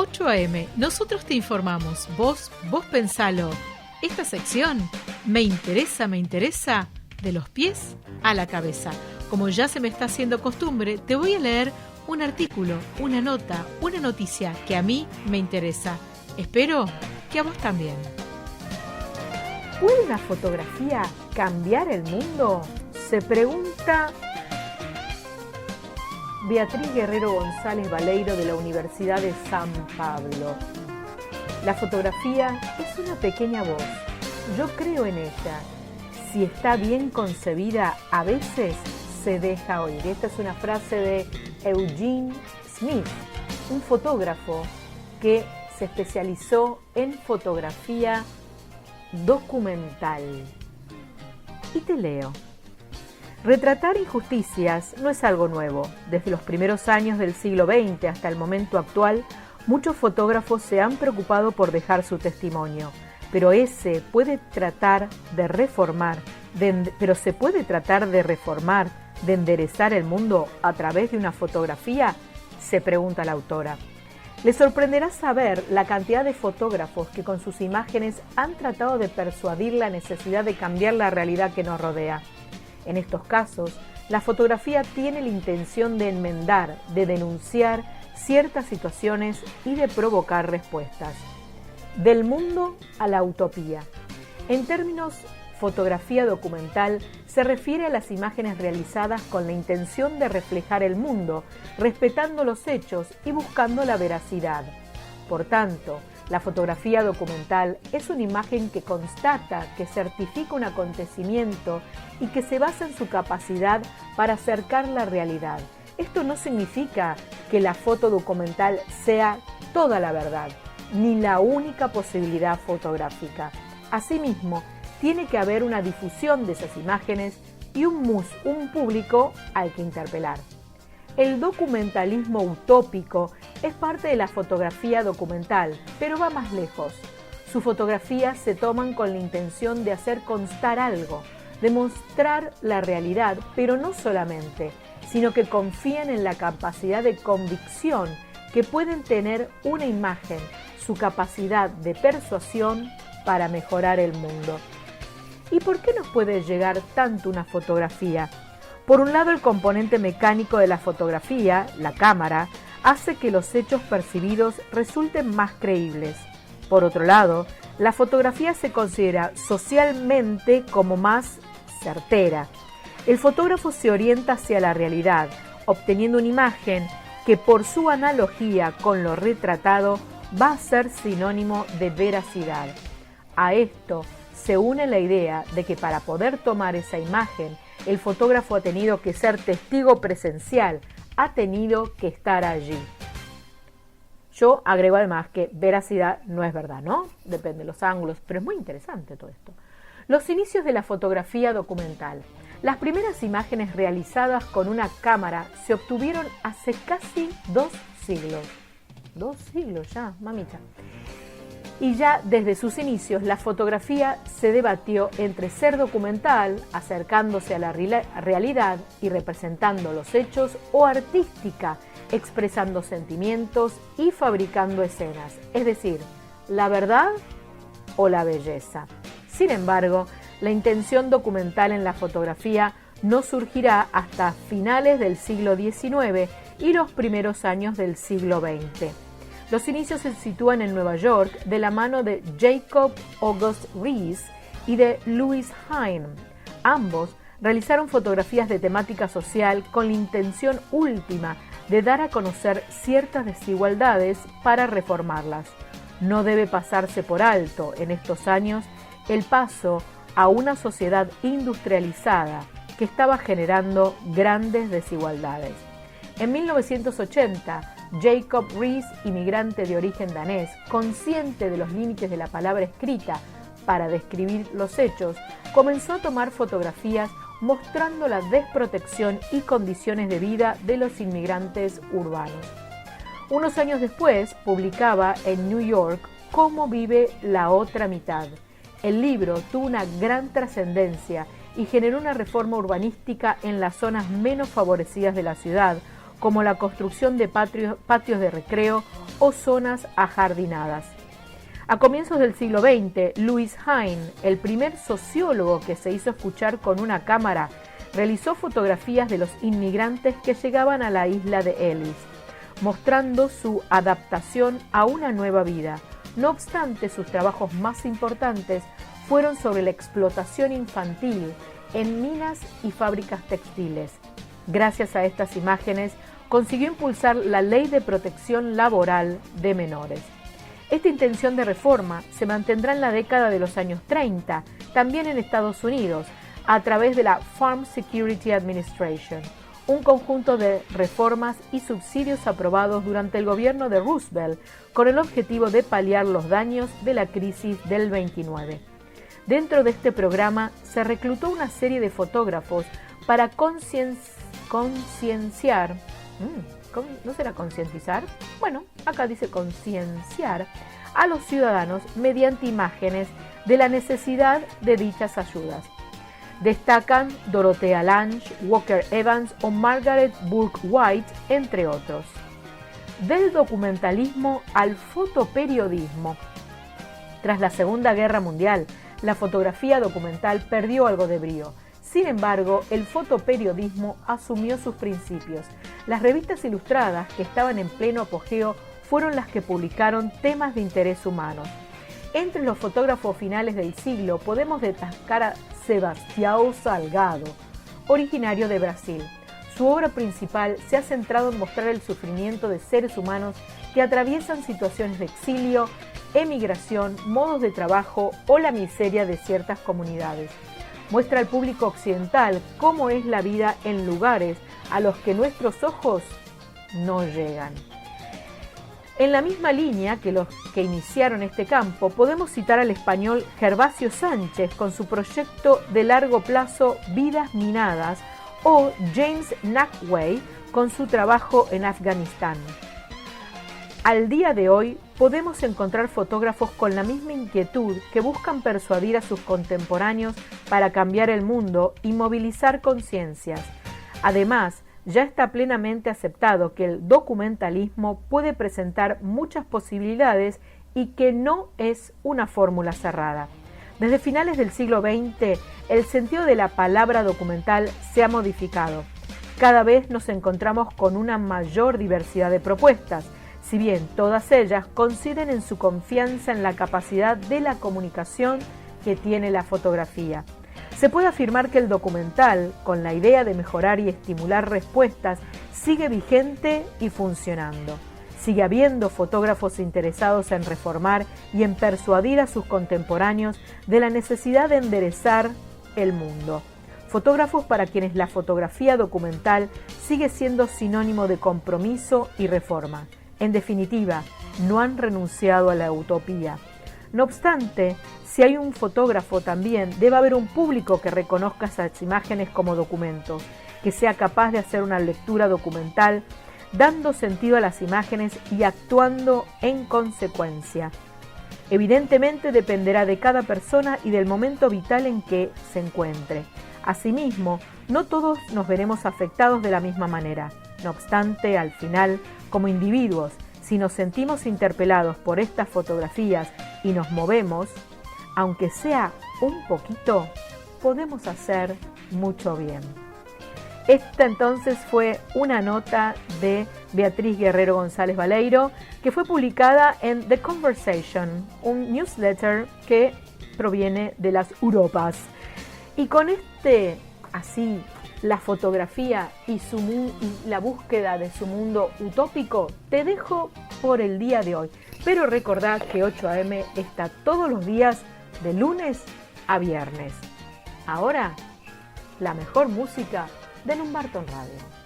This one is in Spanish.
8 a.m. Nosotros te informamos. Vos pensalo. Esta sección, me interesa, de los pies a la cabeza. Como ya se me está haciendo costumbre, te voy a leer un artículo, una nota, una noticia que a mí me interesa. Espero que a vos también. ¿Puede una fotografía cambiar el mundo? Se pregunta Beatriz Guerrero González Baleiro de la Universidad de San Pablo. La fotografía es una pequeña voz. Yo creo en ella. Si está bien concebida, a veces se deja oír. Esta es una frase de Eugene Smith, un fotógrafo que se especializó en fotografía documental. Y te leo. Retratar injusticias no es algo nuevo. Desde los primeros años del siglo XX hasta el momento actual, muchos fotógrafos se han preocupado por dejar su testimonio. Pero se puede tratar de reformar, de enderezar el mundo a través de una fotografía, se pregunta la autora. Le sorprenderá saber la cantidad de fotógrafos que con sus imágenes han tratado de persuadir la necesidad de cambiar la realidad que nos rodea. En estos casos, la fotografía tiene la intención de enmendar, de denunciar ciertas situaciones y de provocar respuestas. Del mundo a la utopía. En términos fotografía documental, se refiere a las imágenes realizadas con la intención de reflejar el mundo, respetando los hechos y buscando la veracidad. Por tanto, la fotografía documental es una imagen que constata, que certifica un acontecimiento y que se basa en su capacidad para acercar la realidad. Esto no significa que la foto documental sea toda la verdad, ni la única posibilidad fotográfica. Asimismo, tiene que haber una difusión de esas imágenes y un público al que interpelar. El documentalismo utópico es parte de la fotografía documental, pero va más lejos. Sus fotografías se toman con la intención de hacer constar algo, de mostrar la realidad, pero no solamente, sino que confían en la capacidad de convicción que pueden tener una imagen, su capacidad de persuasión para mejorar el mundo. ¿Y por qué nos puede llegar tanto una fotografía? Por un lado, el componente mecánico de la fotografía, la cámara, hace que los hechos percibidos resulten más creíbles. Por otro lado, la fotografía se considera socialmente como más certera. El fotógrafo se orienta hacia la realidad, obteniendo una imagen que por su analogía con lo retratado va a ser sinónimo de veracidad. A esto se une la idea de que para poder tomar esa imagen, el fotógrafo ha tenido que ser testigo presencial, ha tenido que estar allí. Yo agrego además que veracidad no es verdad, ¿no? Depende de los ángulos, pero es muy interesante todo esto. Los inicios de la fotografía documental. Las primeras imágenes realizadas con una cámara se obtuvieron hace casi 2 siglos. 2 siglos ya, mamita. Y ya desde sus inicios la fotografía se debatió entre ser documental, acercándose a la realidad y representando los hechos, o artística, expresando sentimientos y fabricando escenas, es decir, la verdad o la belleza. Sin embargo, la intención documental en la fotografía no surgirá hasta finales del siglo XIX y los primeros años del siglo XX. Los inicios se sitúan en Nueva York de la mano de Jacob August Riis y de Louis Hine. Ambos realizaron fotografías de temática social con la intención última de dar a conocer ciertas desigualdades para reformarlas. No debe pasarse por alto en estos años el paso a una sociedad industrializada que estaba generando grandes desigualdades. En 1980, Jacob Riis, inmigrante de origen danés, consciente de los límites de la palabra escrita para describir los hechos, comenzó a tomar fotografías mostrando la desprotección y condiciones de vida de los inmigrantes urbanos. Unos años después, publicaba en New York Cómo vive la otra mitad. El libro tuvo una gran trascendencia y generó una reforma urbanística en las zonas menos favorecidas de la ciudad, como la construcción de patios de recreo o zonas ajardinadas. A comienzos del siglo XX, Louis Hine, el primer sociólogo que se hizo escuchar con una cámara, realizó fotografías de los inmigrantes que llegaban a la isla de Ellis, mostrando su adaptación a una nueva vida. No obstante, sus trabajos más importantes fueron sobre la explotación infantil en minas y fábricas textiles. Gracias a estas imágenes, consiguió impulsar la Ley de Protección Laboral de Menores. Esta intención de reforma se mantendrá en la década de los años 30, también en Estados Unidos, a través de la Farm Security Administration, un conjunto de reformas y subsidios aprobados durante el gobierno de Roosevelt con el objetivo de paliar los daños de la crisis del 29. Dentro de este programa se reclutó una serie de fotógrafos para concienciar, ¿no será concientizar? Bueno, acá dice concienciar a los ciudadanos mediante imágenes de la necesidad de dichas ayudas. Destacan Dorothea Lange, Walker Evans o Margaret Burke White, entre otros. Del documentalismo al fotoperiodismo. Tras la Segunda Guerra Mundial, la fotografía documental perdió algo de brío. Sin embargo, el fotoperiodismo asumió sus principios. Las revistas ilustradas, que estaban en pleno apogeo, fueron las que publicaron temas de interés humano. Entre los fotógrafos finales del siglo podemos destacar a Sebastião Salgado, originario de Brasil. Su obra principal se ha centrado en mostrar el sufrimiento de seres humanos que atraviesan situaciones de exilio, emigración, modos de trabajo o la miseria de ciertas comunidades. Muestra al público occidental cómo es la vida en lugares a los que nuestros ojos no llegan. En la misma línea que los que iniciaron este campo, podemos citar al español Gervasio Sánchez con su proyecto de largo plazo Vidas Minadas o James Nachtwey con su trabajo en Afganistán. Al día de hoy podemos encontrar fotógrafos con la misma inquietud que buscan persuadir a sus contemporáneos para cambiar el mundo y movilizar conciencias. Además, ya está plenamente aceptado que el documentalismo puede presentar muchas posibilidades y que no es una fórmula cerrada. Desde finales del siglo XX, el sentido de la palabra documental se ha modificado. Cada vez nos encontramos con una mayor diversidad de propuestas, si bien todas ellas coinciden en su confianza en la capacidad de la comunicación que tiene la fotografía. Se puede afirmar que el documental, con la idea de mejorar y estimular respuestas, sigue vigente y funcionando. Sigue habiendo fotógrafos interesados en reformar y en persuadir a sus contemporáneos de la necesidad de enderezar el mundo. Fotógrafos para quienes la fotografía documental sigue siendo sinónimo de compromiso y reforma. En definitiva, no han renunciado a la utopía. No obstante, si hay un fotógrafo también, debe haber un público que reconozca esas imágenes como documentos, que sea capaz de hacer una lectura documental, dando sentido a las imágenes y actuando en consecuencia. Evidentemente dependerá de cada persona y del momento vital en que se encuentre. Asimismo, no todos nos veremos afectados de la misma manera. No obstante, al final, como individuos, si nos sentimos interpelados por estas fotografías y nos movemos, aunque sea un poquito, podemos hacer mucho bien. Esta entonces fue una nota de Beatriz Guerrero González Baleiro que fue publicada en The Conversation, un newsletter que proviene de las Europas. Y con la fotografía y la búsqueda de su mundo utópico, te dejo por el día de hoy. Pero recordad que 8 AM está todos los días de lunes a viernes. Ahora, la mejor música de Lumbarton Radio.